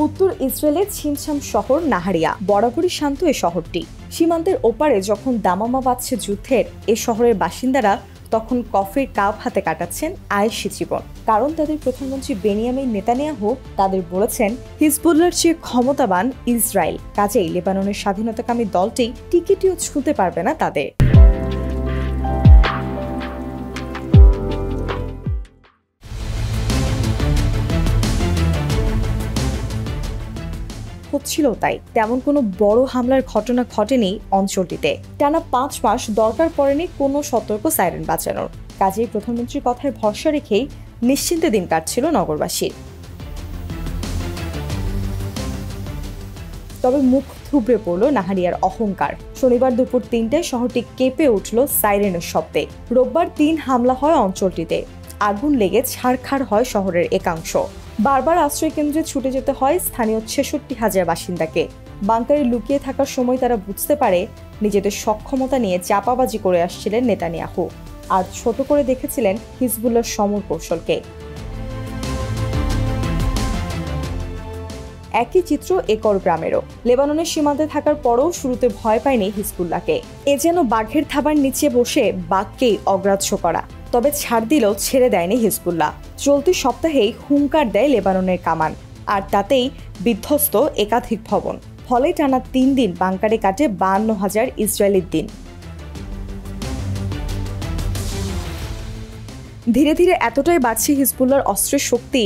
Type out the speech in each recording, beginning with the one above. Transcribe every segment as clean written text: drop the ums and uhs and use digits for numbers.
উত্তর ইসরায়েলের ছিমছাম শহর নাহারিয়া। বরাবরই শান্ত এ শহরটি। সীমান্তের ওপারে যখন দামামা বাজছে যুদ্ধের, এ শহরের বাসিন্দারা তখন কফির কাপ হাতে কাটাচ্ছেন আয়েশি জীবন। কারণ তাদের প্রধানমন্ত্রী বেনিয়ামিন নেতানিয়াহু তাদের বলেছেন, হিজবুল্লাহর চেয়ে ক্ষমতাবান ইসরায়েল, কাজেই লেবাননের স্বাধীনতাকামী দলটি টিকিটিও ছুঁতে পারবে না তাদের। হচ্ছিল তাই। তেমন কোনো বড় হামলার ঘটনা ঘটেনি অঞ্চলটিতে। টানা 5 মাস দরকার পড়েনি কোনো সতর্ক সাইরেন বাজানোর। কাজেই প্রধানমন্ত্রীর কথায় ভরসা রেখেই নিশ্চিন্তে দিন কাটছিল নগরবাসীর। তবে মুখ থুবড়ে পড়ল নাহারিয়ার অহংকার। শনিবার দুপুর 3টায় শহরটি কেঁপে উঠল সাইরেনের শব্দে। রোববার 3 হামলা হয় অঞ্চলটিতে। আগুন লেগে ছারখার হয় শহরের একাংশ। বারবার আশ্রয় কেন্দ্রে ছুটে যেতে হয় স্থানীয় 66,000 বাসিন্দাকে। বাংকারে লুকিয়ে থাকার সময় তারা বুঝতে পারে নিজেদের সক্ষমতা নিয়ে চাপাবাজি করে আসছিলেন নেতানিয়াহু, আর ছোট করে দেখেছিলেন হিজবুল্লাহর সমর কৌশলকে। একই চিত্র একর গ্রামেরও। লেবাননের সীমান্তে থাকার পরও শুরুতে ভয় পায়নি হিজবুল্লাহকে। এ যেন বাঘের থাবার নিচে বসে বাঘকেই অগ্রাহ্য করা। তবে ছাড় দিলেও ছেড়ে দেয়নি হিজবুল্লাহ। চলতি সপ্তাহেই হুঙ্কার দেয় লেবাননের কামান, আর তাতেই বিধ্বস্ত একাধিক ভবন। ফলে টানা 3 দিন বাংকারে কাটে 52,000 ইসরায়েলির দিন। ধীরে ধীরে এতটাই বাড়ছে হিজবুল্লাহর অস্ত্রের শক্তি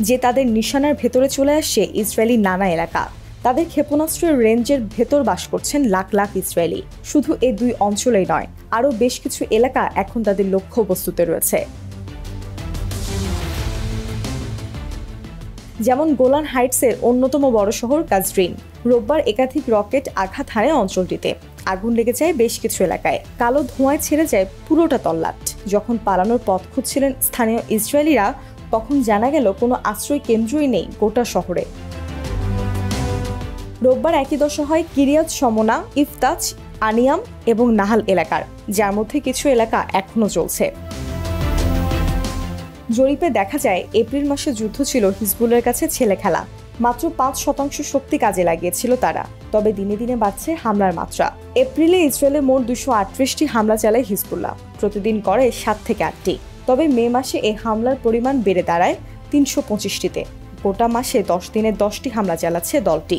যে তাদের নিশানার ভেতরে চলে আসছে ইসরায়েলি নানা এলাকা। তাদের ক্ষেপণাস্ত্রের রেঞ্জের ভেতর বাস করছেন লাখ লাখ ইসরায়েলি। শুধু এই 2 অঞ্চলেই নয়, আরও বেশ কিছু এলাকা এখন তাদের লক্ষ্যবস্তুতে রয়েছে। যেমন গোলান হাইটসের অন্যতম বড় শহর কাজরিন। রোববার একাধিক রকেট আঘাত হানে অঞ্চলটিতে। আগুন লেগে যায় বেশ কিছু এলাকায়। কালো ধোঁয়ায় ছেড়ে যায় পুরোটা তল্লাট। যখন পালানোর পথ খুঁজছিলেন স্থানীয় ইসরায়েলিরা, তখন জানা গেল কোনো আশ্রয় কেন্দ্রই নেই গোটা শহরে। রোববার একই দশা হয় কিরিয়াত শমনা, ইফতাচ, আনিয়াম এবং নাহাল এলাকার, যার মধ্যে কিছু এলাকা এখনো চলছে। জরিপে দেখা যায় এপ্রিল মাসে যুদ্ধ ছিল হিজবুল্লাহর কাছে ছেলে খেলা। মাত্র 5% শক্তি কাজে লাগিয়েছিল তারা। তবে দিনে দিনে বাড়ছে হামলার মাত্রা। এপ্রিলে ইসরায়েলে মোট 238টি হামলা চালায় হিজবুল্লাহ। প্রতিদিন করে 7 থেকে 8টি। তবে মে মাসে এই হামলার পরিমাণ বেড়ে দাঁড়ায় 325টিতে। গোটা মাসে 10 দিনে 10টি হামলা চালাচ্ছে দলটি।